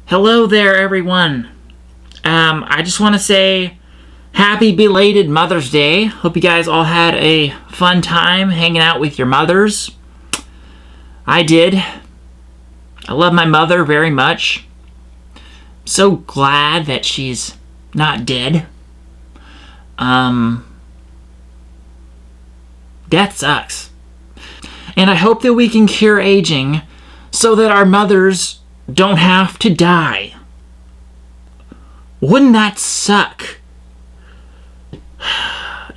Hello there, everyone. I just want to say happy belated Mother's Day. Hope you guys all had a fun time hanging out with your mothers. I did. I love my mother very much. So glad that she's not dead. Death sucks. And I hope that we can cure aging so that our mothers don't have to die. Wouldn't that suck?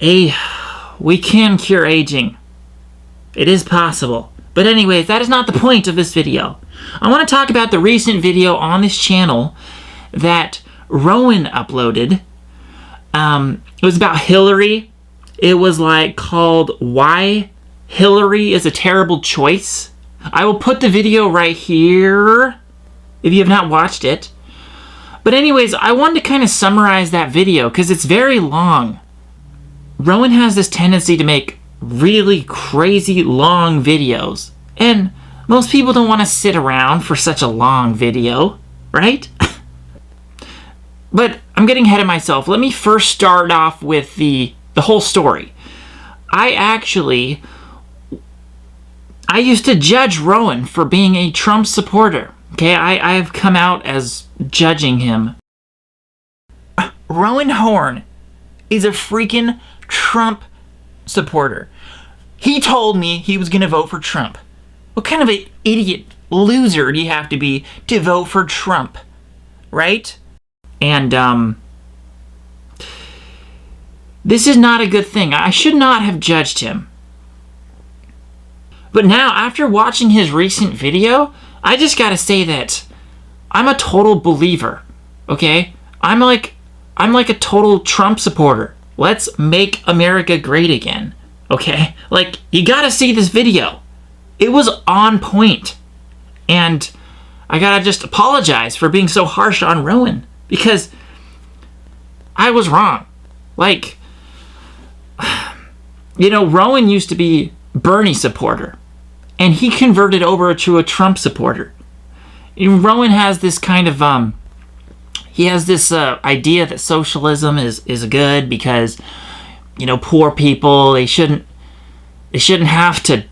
We can cure aging. It is possible. But anyways, that is not the point of this video. I want to talk about the recent video on this channel that Roen uploaded. It was about Hillary. It was called Why Hillary is a Terrible Choice. I will put the video right here if you have not watched it. But anyways, I wanted to kind of summarize that video because it's very long. Roen has this tendency to make really crazy long videos. And most people don't want to sit around for such a long video, right? But I'm getting ahead of myself. Let me first start off with the whole story. I used to judge Roen for being a Trump supporter. Okay, I've come out as judging him. Roen Horn is a freaking Trump supporter. He told me he was going to vote for Trump. What kind of an idiot loser do you have to be to vote for Trump? Right? And, this is not a good thing. I should not have judged him. But now, after watching his recent video, I just gotta say that I'm a total believer, okay? I'm like a total Trump supporter. Let's make America great again, okay? You gotta see this video. It was on point. And I gotta just apologize for being so harsh on Roen, because I was wrong. Roen used to be Bernie supporter, and he converted over to a Trump supporter. Roen has this kind of he has this idea that socialism is good because poor people, they shouldn't have to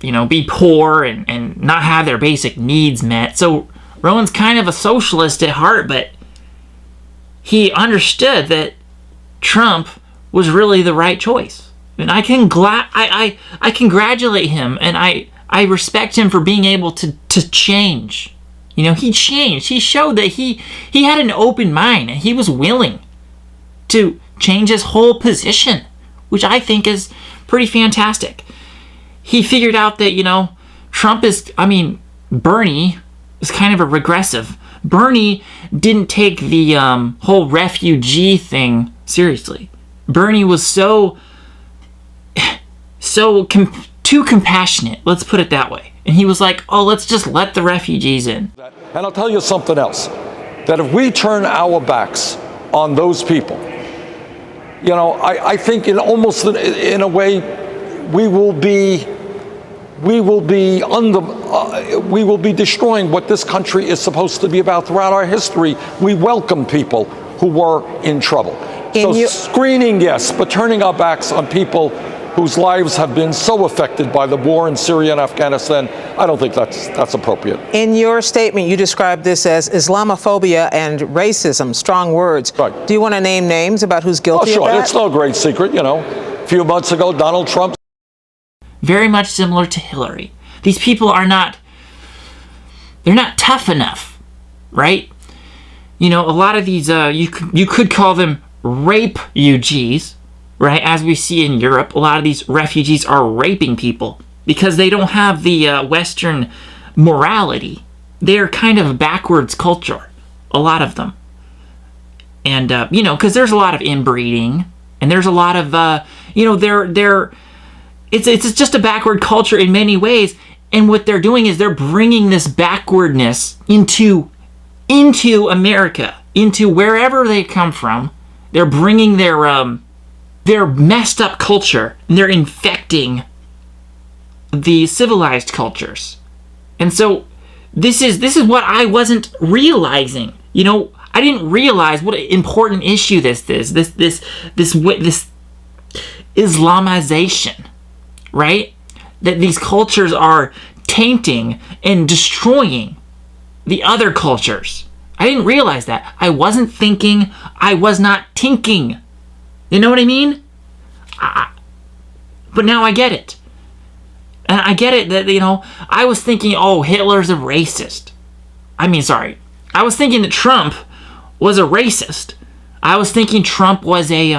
be poor and not have their basic needs met. So Roen's kind of a socialist at heart, but he understood that Trump was really the right choice. And I congratulate him, and I respect him for being able to change. He changed. He showed that he had an open mind, and he was willing to change his whole position, which I think is pretty fantastic. He figured out that, Bernie is kind of a regressive. Bernie didn't take the whole refugee thing seriously. Bernie was too compassionate, let's put it that way. And he was like, oh, let's just let the refugees in. And I'll tell you something else, that if we turn our backs on those people, I think in a way, we will be destroying what this country is supposed to be about. Throughout our history, we welcome people who were in trouble. Screening, yes, but turning our backs on people whose lives have been so affected by the war in Syria and Afghanistan, I don't think that's appropriate. In your statement, you described this as Islamophobia and racism, strong words. Right. Do you want to name names about who's guilty of that? Sure, it's no great secret, A few months ago, Donald Trump. Very much similar to Hillary. These people they're not tough enough, right? A lot of these, you could call them rape-ugees, right? As we see in Europe, a lot of these refugees are raping people because they don't have the Western morality. They're kind of a backwards culture, a lot of them. And, because there's a lot of inbreeding, and there's a lot of, it's just a backward culture in many ways. And what they're doing is they're bringing this backwardness into America, into wherever they come from. They're bringing their messed up culture, and they're infecting the civilized cultures. And so this is what I wasn't realizing. You know, I didn't realize what an important issue this is. This Islamization, right? That these cultures are tainting and destroying the other cultures. I didn't realize that. I wasn't thinking. I was not tinking. You know what I mean? But now I get it. And I get it that, you know, I was thinking, oh, Hitler's a racist. I was thinking that Trump was a racist. I was thinking Trump was a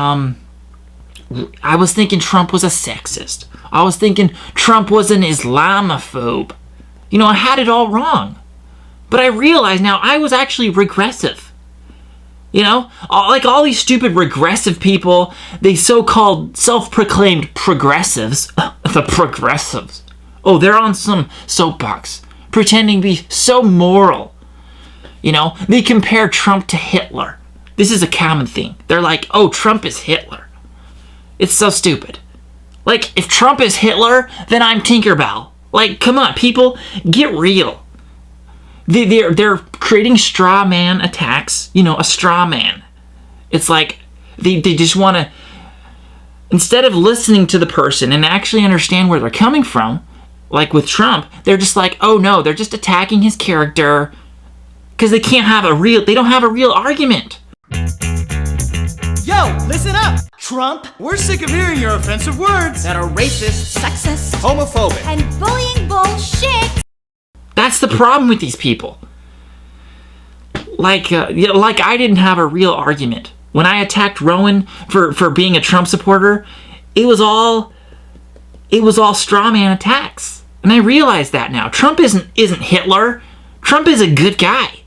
sexist. I was thinking Trump was an Islamophobe. You know, I had it all wrong. But I realize now I was actually regressive. You know, like all these stupid regressive people, they so-called self-proclaimed progressives, the progressives. Oh, they're on some soapbox, pretending to be so moral. You know, they compare Trump to Hitler. This is a common thing. They're like, oh, Trump is Hitler. It's so stupid. Like, if Trump is Hitler, then I'm Tinkerbell. Like, come on, people, get real. They're creating straw man attacks. You know, a straw man. It's like they just want to, instead of listening to the person and actually understand where they're coming from, like with Trump, they're just like, oh no, they're just attacking his character because they don't have a real argument. Yo, listen up! Trump, we're sick of hearing your offensive words that are racist, sexist, homophobic, and bullying bullshit. That's the problem with these people. Like I didn't have a real argument. When I attacked Roen for being a Trump supporter, it was all straw man attacks. And I realize that now. Trump isn't Hitler. Trump is a good guy.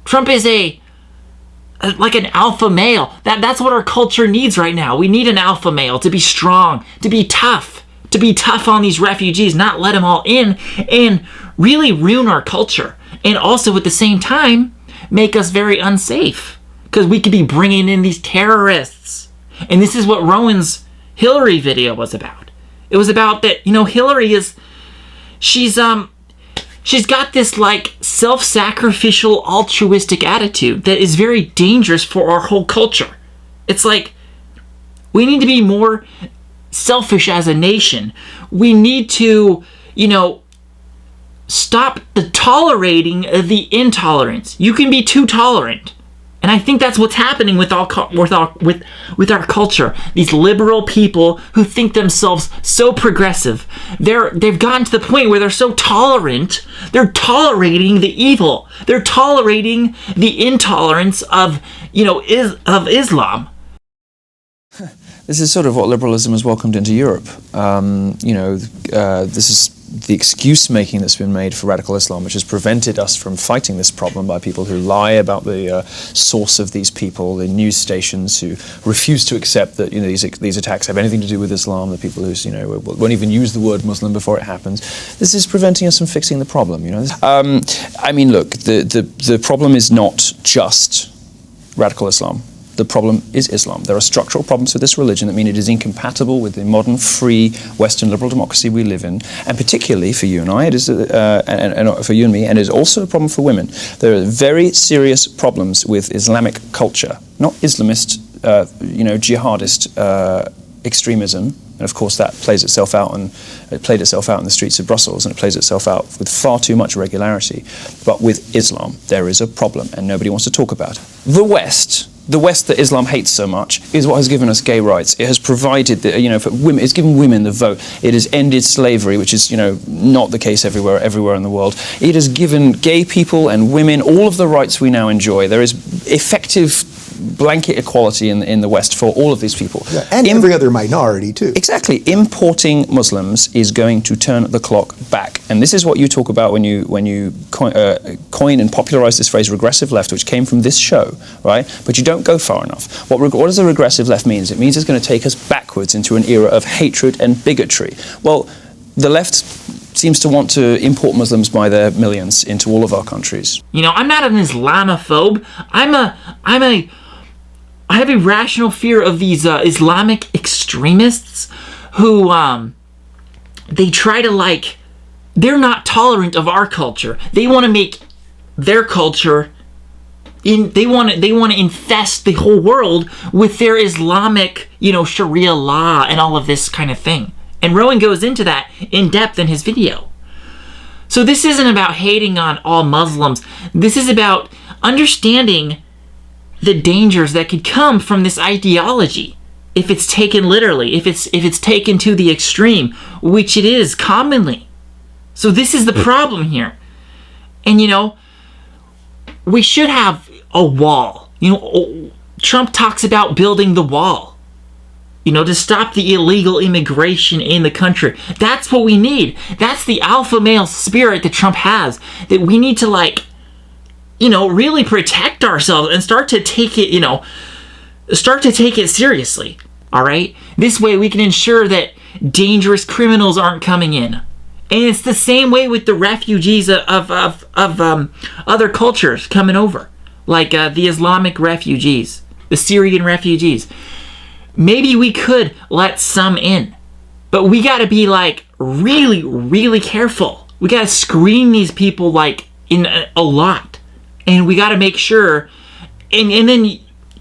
Trump is like an alpha male. That's what our culture needs right now. We need an alpha male to be strong, to be tough on these refugees, not let them all in and really ruin our culture. And also at the same time, make us very unsafe because we could be bringing in these terrorists. And this is what Rowan's Hillary video was about. It was about that, you know, Hillary she's got this like self-sacrificial altruistic attitude that is very dangerous for our whole culture. It's like we need to be more selfish as a nation. We need to, you know, stop tolerating the intolerance. You can be too tolerant. And I think that's what's happening with our culture. These liberal people who think themselves so progressive, they've gotten to the point where they're so tolerant. They're tolerating the evil. They're tolerating the intolerance of, you know, of Islam. This is sort of what liberalism has welcomed into Europe. This is the excuse-making that's been made for radical Islam, which has prevented us from fighting this problem by people who lie about the source of these people, the news stations who refuse to accept that, you know, these attacks have anything to do with Islam, the people who, you know, won't even use the word Muslim before it happens. This is preventing us from fixing the problem, you know. I mean, look, the problem is not just radical Islam. The problem is Islam. There are structural problems with this religion that mean it is incompatible with the modern, free, Western liberal democracy we live in, and particularly for you and I, it is, and for you and me, and it is also a problem for women. There are very serious problems with Islamic culture, not Islamist, jihadist extremism. And of course, that plays itself out, and it played itself out in the streets of Brussels, and it plays itself out with far too much regularity. But with Islam, there is a problem, and nobody wants to talk about it. The West that Islam hates so much is what has given us gay rights. It has provided, for women, it's given women the vote. It has ended slavery, which is, not the case everywhere in the world. It has given gay people and women all of the rights we now enjoy. There is effective blanket equality in the West for all of these people. Yeah, and every other minority too. Exactly. Importing Muslims is going to turn the clock back. And this is what you talk about when you coin and popularize this phrase regressive left, which came from this show, right? But you don't go far enough. What does a regressive left mean? It means it's going to take us backwards into an era of hatred and bigotry. Well, the left seems to want to import Muslims by their millions into all of our countries. I'm not an Islamophobe. I have a rational fear of these Islamic extremists who they try to they're not tolerant of our culture. They want to make their culture they want to infest the whole world with their Islamic, Sharia law and all of this kind of thing. And Roen goes into that in depth in his video. So this isn't about hating on all Muslims. This is about understanding the dangers that could come from this ideology if it's taken literally, if it's taken to the extreme, which it is commonly. So this is the problem here. And we should have a wall. Trump talks about building the wall, to stop the illegal immigration in the country. That's what we need. That's the alpha male spirit that Trump has, that we need to really protect ourselves and start to take it seriously. All right? This way we can ensure that dangerous criminals aren't coming in. And it's the same way with the refugees of other cultures coming over, like the Islamic refugees, the Syrian refugees. Maybe we could let some in, but we got to be really, really careful. We got to screen these people in a lot, and we got to make sure. And then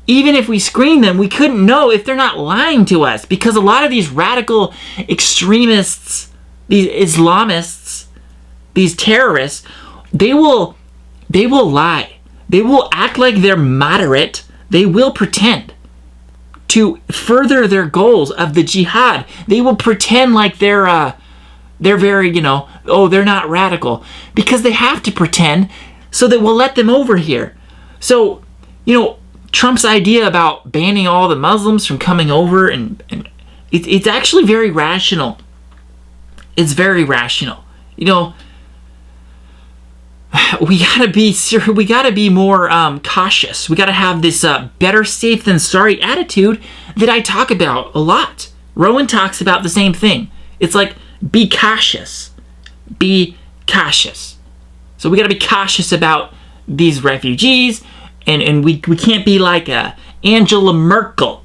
even if we screen them, we couldn't know if they're not lying to us, because a lot of these radical extremists, these Islamists, these terrorists, they will lie. They will act like they're moderate. They will pretend to further their goals of the jihad. They will pretend like they're very, they're not radical, because they have to pretend so that we'll let them over here. So, Trump's idea about banning all the Muslims from coming over, and it's actually very rational. It's very rational. We gotta be more cautious. We gotta have this better safe than sorry attitude that I talk about a lot. Roen talks about the same thing. It's like, be cautious. Be cautious. So we gotta be cautious about these refugees, and we can't be like Angela Merkel.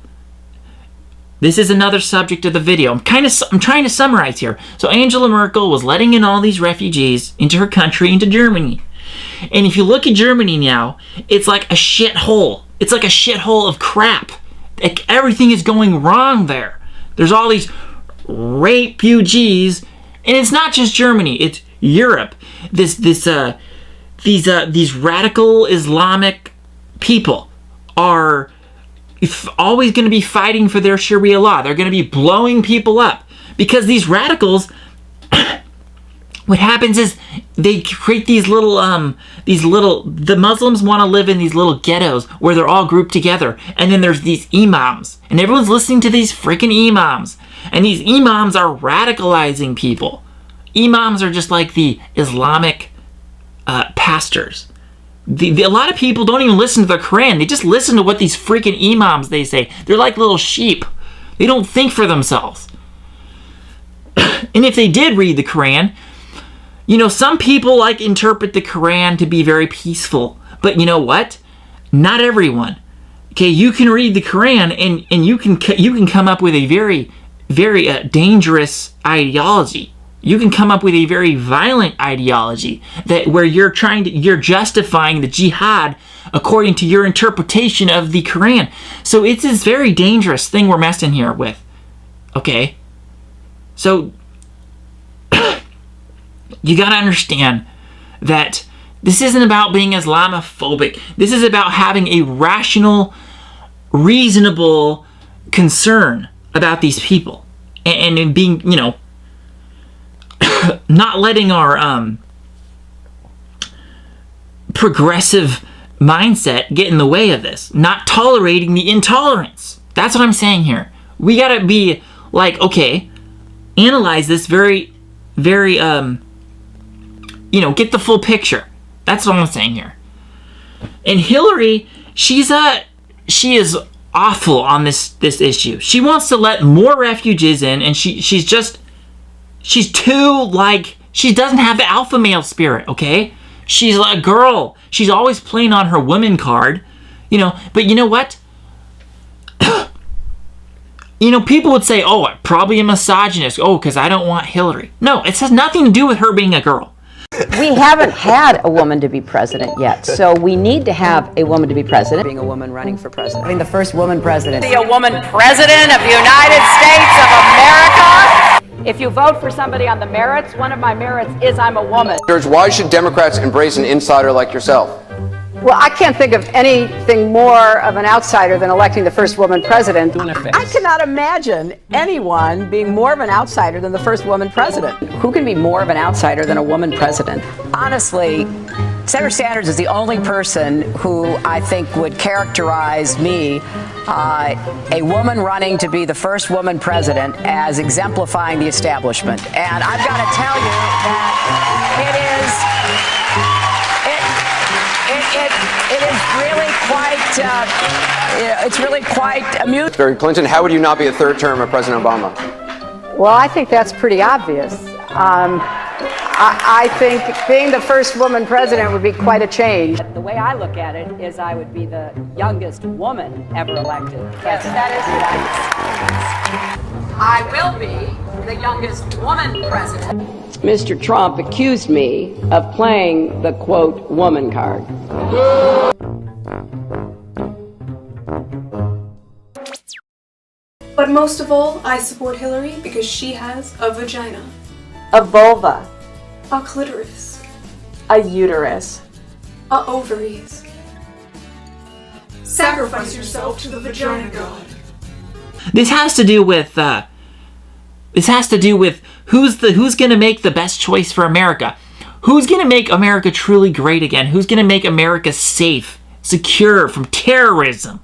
This is another subject of the video. I'm trying to summarize here. So Angela Merkel was letting in all these refugees into her country, into Germany. And if you look at Germany now, it's like a shithole. It's like a shithole of crap. Everything is going wrong there. There's all these refugees, and it's not just Germany. It's Europe. These radical Islamic people are always going to be fighting for their Sharia law. They're going to be blowing people up, because these radicals, what happens is they create the Muslims want to live in these little ghettos where they're all grouped together, and then there's these imams, and everyone's listening to these freaking imams, and these imams are radicalizing people. Imams are just like the Islamic pastors. A lot of people don't even listen to the Quran. They just listen to what these freaking imams they say. They're like little sheep. They don't think for themselves. And if they did read the Quran, some people interpret the Quran to be very peaceful. But you know what? Not everyone. Okay, you can read the Quran and you can come up with a very, very dangerous ideology. You can come up with a very violent ideology where you're justifying the jihad according to your interpretation of the Quran. So it's this very dangerous thing we're messing here with. Okay? So you got to understand that this isn't about being Islamophobic. This is about having a rational, reasonable concern about these people and being, not letting our progressive mindset get in the way of this. Not tolerating the intolerance. That's what I'm saying here. We gotta be okay, analyze this very, very, get the full picture. That's what I'm saying here. And Hillary, she is awful on this issue. She wants to let more refugees in, and she's too, she doesn't have the alpha male spirit, okay? She's a girl. She's always playing on her woman card, but you know what? You know, people would say, oh, probably a misogynist. Oh, because I don't want Hillary. No, it has nothing to do with her being a girl. We haven't had a woman to be president yet, so we need to have a woman to be president. Being a woman running for president. I mean, the first woman president. Be a woman president of the United States of America. If you vote for somebody on the merits, one of my merits is I'm a woman. George, why should Democrats embrace an insider like yourself? Well, I can't think of anything more of an outsider than electing the first woman president. I cannot imagine anyone being more of an outsider than the first woman president. Who can be more of an outsider than a woman president? Honestly, Senator Sanders is the only person who I think would characterize me, a woman running to be the first woman president, as exemplifying the establishment. And I've got to tell you that it is really quite amusing. Hillary Clinton, how would you not be a third term of President Obama? Well, I think that's pretty obvious. I think being the first woman president would be quite a change. The way I look at it is I would be the youngest woman ever elected president. Yes, that is right. I will be the youngest woman president. Mr. Trump accused me of playing the, quote, woman card. But most of all, I support Hillary because she has a vagina, A vulva, a clitoris, a uterus, a ovaries. Sacrifice yourself to the vagina god. This has to do with who's going to make the best choice for America. Who's going to make America truly great again? Who's going to make America safe, secure from terrorism?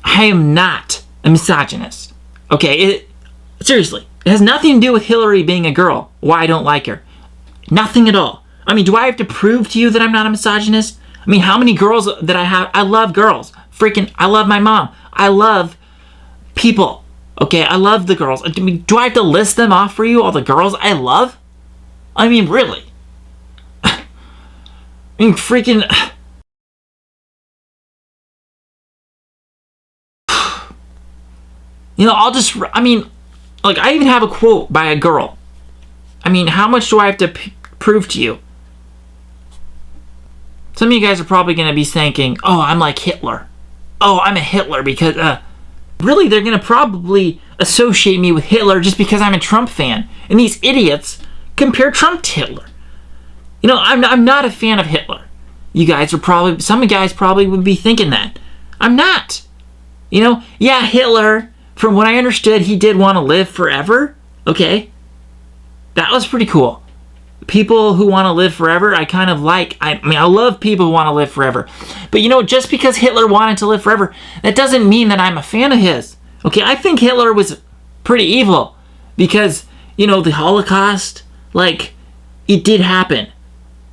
I am not a misogynist. Okay, seriously. It has nothing to do with Hillary being a girl, why I don't like her. Nothing at all. I mean, do I have to prove to you that I'm not a misogynist? I mean, how many girls that I have? I love girls. Freaking, I love my mom. I love people. Okay, I love the girls. I mean, do I have to list them off for you, all the girls I love? I mean, really. I mean, freaking... You know, like, I even have a quote by a girl. I mean, how much do I have to prove to you? Some of you guys are probably going to be thinking, oh, I'm like Hitler. Oh, I'm a Hitler because, really, they're going to probably associate me with Hitler just because I'm a Trump fan. And these idiots compare Trump to Hitler. You know, I'm not a fan of Hitler. Some guys probably would be thinking that. I'm not. You know, yeah, Hitler, from what I understood, he did want to live forever. Okay. That was pretty cool. People who want to live forever, I kind of like. I mean, I love people who want to live forever. But you know, just because Hitler wanted to live forever, that doesn't mean that I'm a fan of his. Okay, I think Hitler was pretty evil because, you know, the Holocaust, like, it did happen.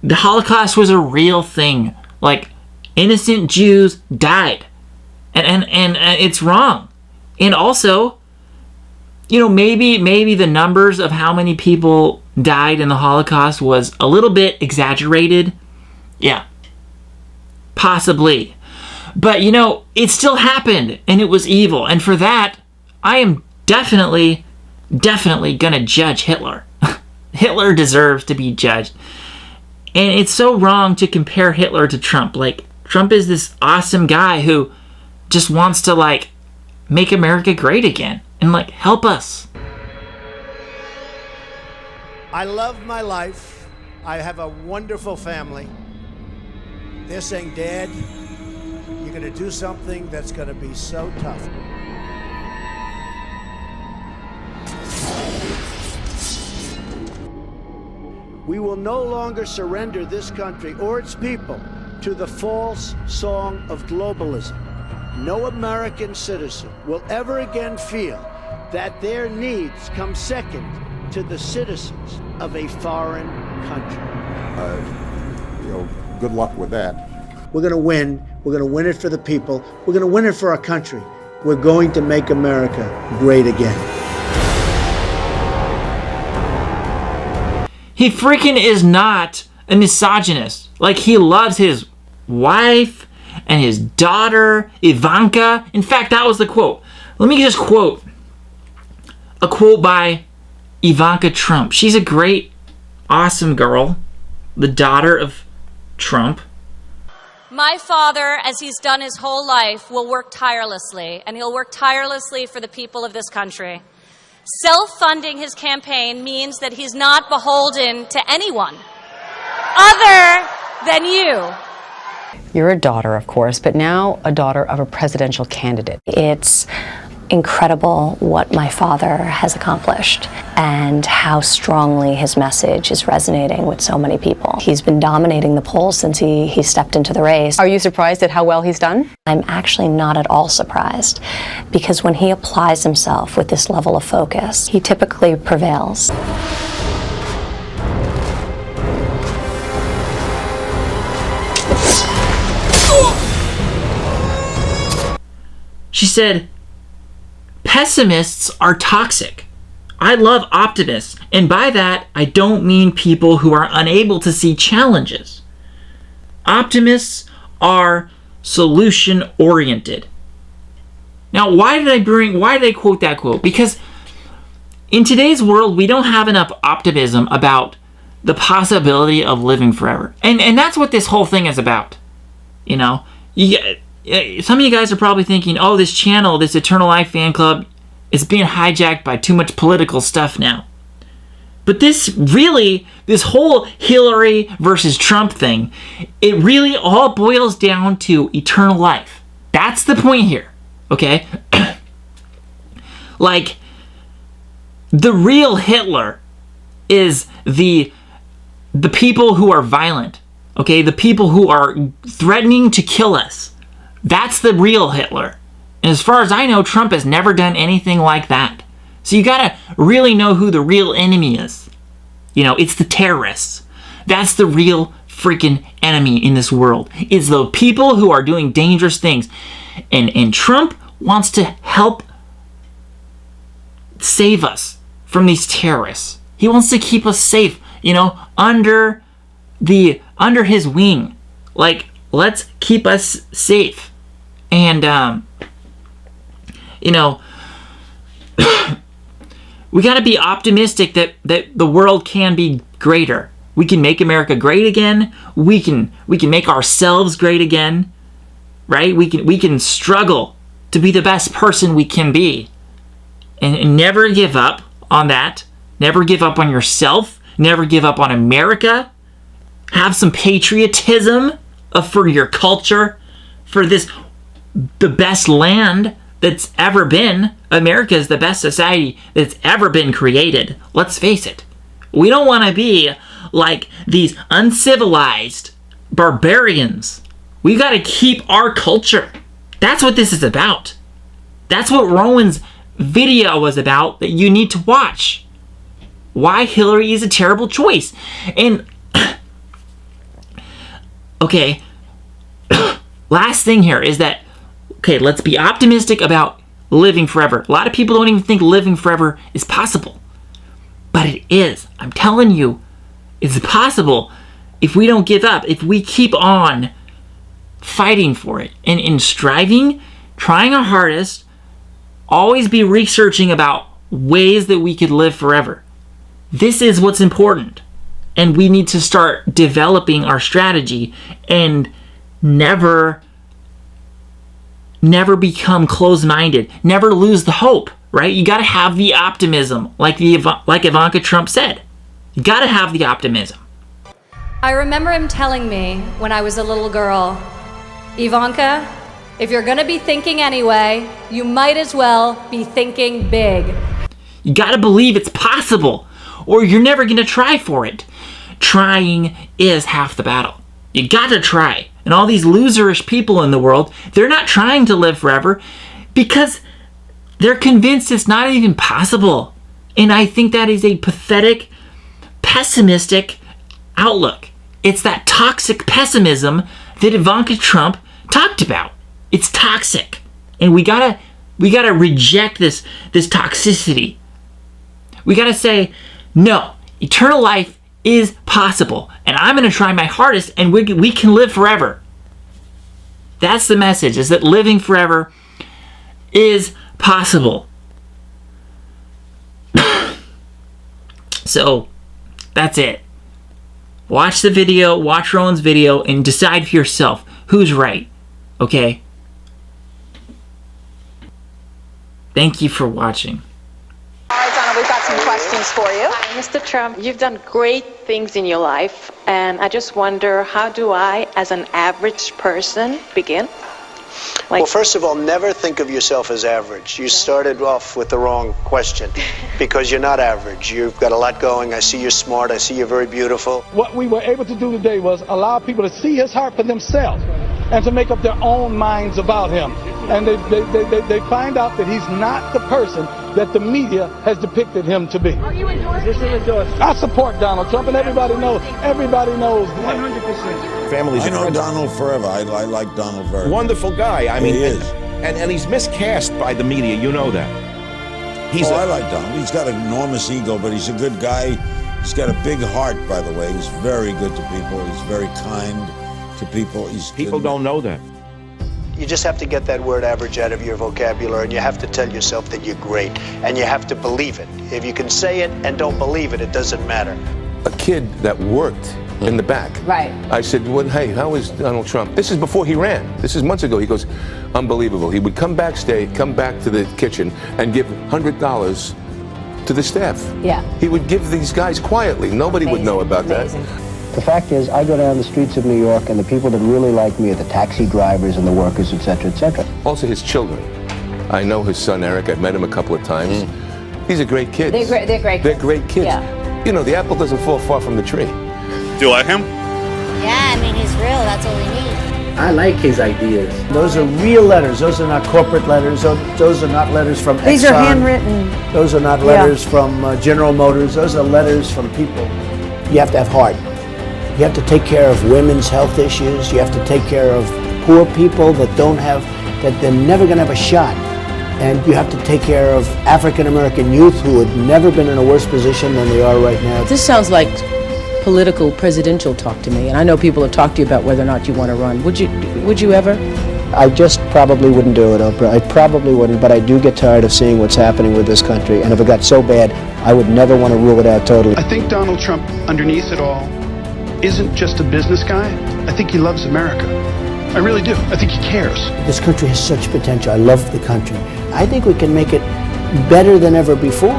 The Holocaust was a real thing. Like, innocent Jews died. And it's wrong. And also, you know, maybe the numbers of how many people died in the Holocaust was a little bit exaggerated. Yeah. Possibly. But, you know, it still happened, and it was evil. And for that, I am definitely gonna judge Hitler. Hitler deserves to be judged. And it's so wrong to compare Hitler to Trump. Like, Trump is this awesome guy who just wants to, like, make America great again and, like, help us. I love my life. I have a wonderful family. They're saying, Dad, you're going to do something that's going to be so tough. We will no longer surrender this country or its people to the false song of globalism. No American citizen will ever again feel that their needs come second to the citizens of a foreign country. Good luck with that. We're going to win. We're going to win it for the people. We're going to win it for our country. We're going to make America great again. He freaking is not a misogynist. Like, he loves his wife and his daughter, Ivanka. In fact, that was the quote. Let me just quote a quote by Ivanka Trump. She's a great, awesome girl, the daughter of Trump. My father, as he's done his whole life, will work tirelessly, and he'll work tirelessly for the people of this country. Self-funding his campaign means that he's not beholden to anyone other than you. You're a daughter, of course, but now a daughter of a presidential candidate. It's incredible what my father has accomplished and how strongly his message is resonating with so many people. He's been dominating the polls since he stepped into the race. Are you surprised at how well he's done? I'm actually not at all surprised, because when he applies himself with this level of focus, he typically prevails. She said, pessimists are toxic. I love optimists, and by that, I don't mean people who are unable to see challenges. Optimists are solution-oriented. Now, why did I quote that quote? Because in today's world, we don't have enough optimism about the possibility of living forever. And that's what this whole thing is about. You know, some of you guys are probably thinking, oh, this channel, this Eternal Life fan club, is being hijacked by too much political stuff now. But this whole Hillary versus Trump thing, it really all boils down to eternal life. That's the point here, okay? Like, the real Hitler is the people who are violent, okay? The people who are threatening to kill us. That's the real Hitler. And as far as I know, Trump has never done anything like that. So you gotta really know who the real enemy is. You know, it's the terrorists. That's the real freaking enemy in this world. It's the people who are doing dangerous things. And Trump wants to help save us from these terrorists. He wants to keep us safe, you know, under his wing. Like, let's keep us safe. And, you know, we got to be optimistic that the world can be greater. We can make America great again. We can make ourselves great again, right? We can struggle to be the best person we can be, and never give up on that. Never give up on yourself. Never give up on America. Have some patriotism for your culture, for the best land that's ever been. America is the best society that's ever been created. Let's face it. We don't want to be like these uncivilized barbarians. We got to keep our culture. That's what this is about. That's what Roen's video was about that you need to watch. Why Hillary is a terrible choice. And, okay, last thing here is that, okay, let's be optimistic about living forever. A lot of people don't even think living forever is possible. But it is. I'm telling you, it's possible if we don't give up, if we keep on fighting for it and striving, trying our hardest, always be researching about ways that we could live forever. This is what's important. And we need to start developing our strategy and never become closed-minded. Never lose the hope, right? You got to have the optimism, like Ivanka Trump said. You got to have the optimism. I remember him telling me when I was a little girl, Ivanka, if you're going to be thinking anyway, you might as well be thinking big. You got to believe it's possible, or you're never going to try for it. Trying is half the battle. You got to try. And all these loserish people in the world, they're not trying to live forever because they're convinced it's not even possible. And I think that is a pathetic, pessimistic outlook. It's that toxic pessimism that Ivanka Trump talked about. It's toxic. And we gotta reject this toxicity. We gotta say, no, eternal life is possible, and I'm going to try my hardest, and we can live forever. That's the message, is that living forever is possible. So, that's it. Watch the video, watch Roen's video, and decide for yourself who's right. Okay? Thank you for watching. All right, Donna, we've got some questions for you. Hi, Mr. Trump, you've done great things in your life, and I just wonder, how do I, as an average person, begin? Well, first of all, never think of yourself as average. You started off with the wrong question because you're not average. You've got a lot going. I see you're smart. I see you're very beautiful. What we were able to do today was allow people to see his heart for themselves and to make up their own minds about him. And they find out that he's not the person that the media has depicted him to be. Are you endorsing? I support Donald Trump, and everybody knows that. 100%. I know Donald forever. I like Donald very much. Wonderful guy. I mean, he is. And he's miscast by the media. You know that. I like Donald. He's got an enormous ego, but he's a good guy. He's got a big heart, by the way. He's very good to people. He's very kind to people. People don't know that. You just have to get that word average out of your vocabulary, and you have to tell yourself that you're great, and you have to believe it. If you can say it and don't believe it, it doesn't matter. A kid that worked in the back. Right. I said, well, hey, how is Donald Trump? This is before he ran. This is months ago. He goes, unbelievable. He would come back to the kitchen and give $100 to the staff. Yeah. He would give these guys quietly. Nobody would know about that. The fact is, I go down the streets of New York, and the people that really like me are the taxi drivers and the workers, etc., etc. Also his children. I know his son, Eric. I've met him a couple of times. These are great kids. They're great kids. They're great kids. Yeah. You know, the apple doesn't fall far from the tree. Do you like him? Yeah, I mean, he's real. That's all we need. I like his ideas. Those are real letters. Those are not corporate letters. Those are not letters from Exxon. These are handwritten. Those are not letters from General Motors. Those are letters from people. You have to have heart. You have to take care of women's health issues. You have to take care of poor people that they're never going to have a shot. And you have to take care of African-American youth who had never been in a worse position than they are right now. This sounds like political presidential talk to me, and I know people have talked to you about whether or not you want to run. Would you ever? I just probably wouldn't do it, Oprah. I probably wouldn't, but I do get tired of seeing what's happening with this country. And if it got so bad, I would never want to rule it out totally. I think Donald Trump, underneath it all, isn't just a business guy. I think he loves America. I really do. I think he cares. This country has such potential. I love the country. I think we can make it better than ever before.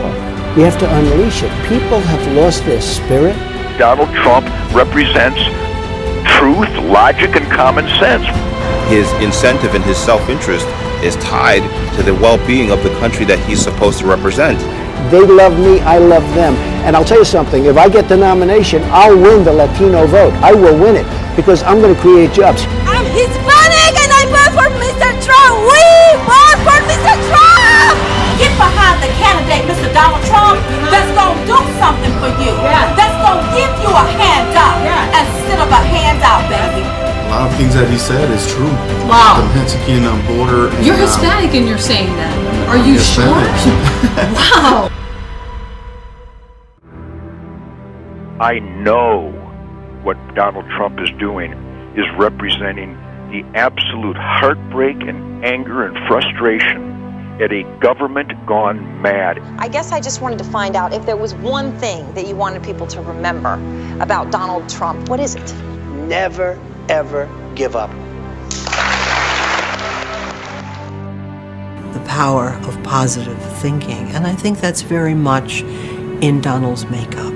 We have to unleash it. People have lost their spirit. Donald Trump represents truth, logic, and common sense. His incentive and his self-interest is tied to the well-being of the country that he's supposed to represent. They love me, I love them. And I'll tell you something, if I get the nomination, I'll win the Latino vote. I will win it because I'm going to create jobs. I'm Hispanic and I vote for Mr. Trump. We vote for Mr. Trump! Get behind the candidate, Mr. Donald Trump, that's going to do something for you. That's going to give you a handout instead of a handout, baby. A lot of things that he said is true. Wow. The Mexican border. And, you're Hispanic and you're saying that. Are you sure? Wow. I know what Donald Trump is doing is representing the absolute heartbreak and anger and frustration at a government gone mad. I guess I just wanted to find out if there was one thing that you wanted people to remember about Donald Trump. What is it? Never, ever give up. The power of positive thinking, and I think that's very much in Donald's makeup.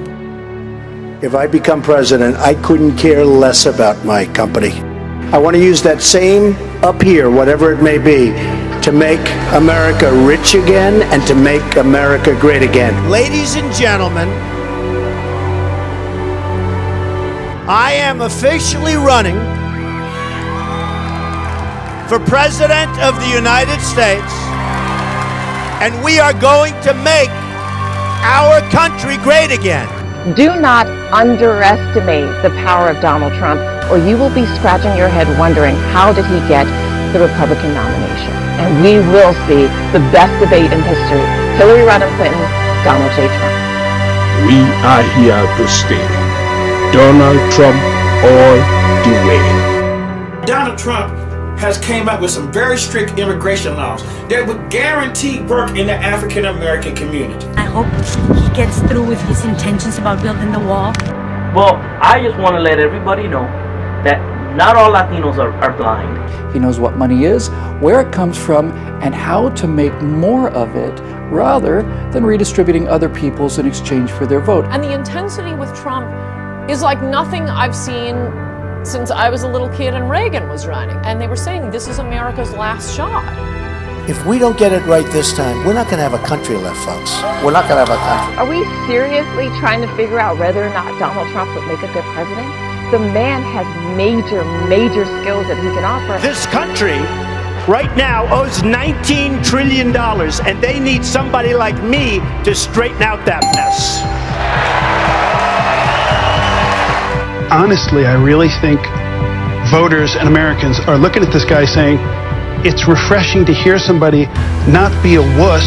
If I become president, I couldn't care less about my company. I want to use that same up here, whatever it may be, to make America rich again and to make America great again. Ladies and gentlemen, I am officially running for President of the United States, and we are going to make our country great again. Do not underestimate the power of Donald Trump, or you will be scratching your head wondering, how did he get the Republican nomination? And we will see the best debate in history. Hillary Rodham Clinton, Donald J. Trump. We are here to stay. Donald Trump all the way. Donald Trump has came up with some very strict immigration laws that would guarantee work in the African American community. I hope he gets through with his intentions about building the wall. Well, I just want to let everybody know that not all Latinos are blind. He knows what money is, where it comes from, and how to make more of it rather than redistributing other people's in exchange for their vote. And the intensity with Trump is like nothing I've seen since I was a little kid and Reagan was running. And they were saying this is America's last shot. If we don't get it right this time, we're not going to have a country left, folks. We're not going to have a country. Are we seriously trying to figure out whether or not Donald Trump would make a good president? The man has major skills that he can offer. This country right now owes $19 trillion, and they need somebody like me to straighten out that mess. Honestly, I really think voters and Americans are looking at this guy saying, it's refreshing to hear somebody not be a wuss,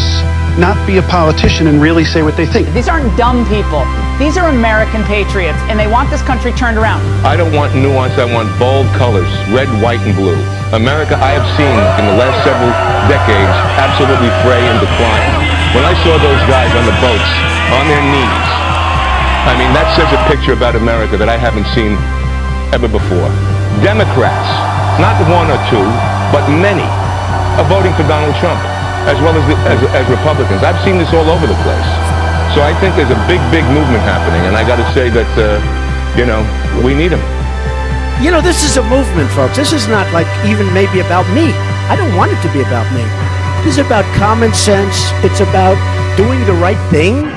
not be a politician, and really say what they think. These aren't dumb people. These are American patriots, and they want this country turned around. I don't want nuance, I want bold colors, red, white, and blue. America, I have seen in the last several decades, absolutely fray and decline. When I saw those guys on the boats, on their knees, I mean, that says a picture about America that I haven't seen ever before. Democrats, not one or two, but many, are voting for Donald Trump, as well as Republicans. I've seen this all over the place. So I think there's a big movement happening, and I got to say that, we need him. You know, this is a movement, folks. This is not like even maybe about me. I don't want it to be about me. This is about common sense. It's about doing the right thing.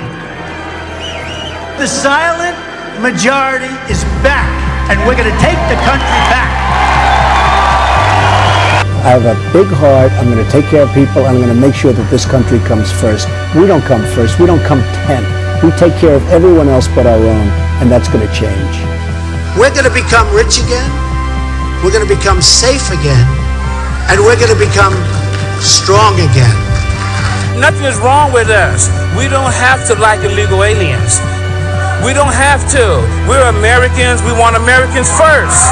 The silent majority is back, and we're going to take the country back. I have a big heart. I'm going to take care of people. I'm going to make sure that this country comes first. We don't come first. We don't come 10th. We take care of everyone else but our own, and that's going to change. We're going to become rich again. We're going to become safe again. And we're going to become strong again. Nothing is wrong with us. We don't have to like illegal aliens. We don't have to. We're Americans. We want Americans first.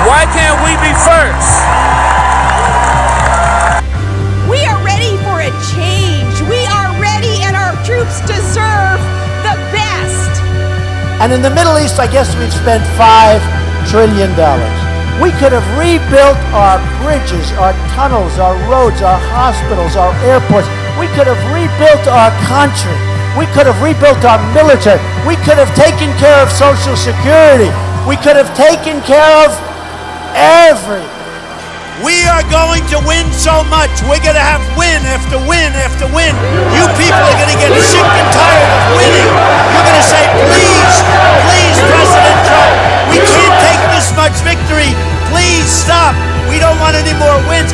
Why can't we be first? We are ready for a change. We are ready, and our troops deserve the best. And in the Middle East, I guess we've spent $5 trillion. We could have rebuilt our bridges, our tunnels, our roads, our hospitals, our airports. We could have rebuilt our country. We could have rebuilt our military. We could have taken care of Social Security. We could have taken care of everything. We are going to win so much. We're going to have win after win after win. You people are going to get sick and tired of winning. You're going to say, please, President Trump, we can't take this much victory. Please stop. We don't want any more wins.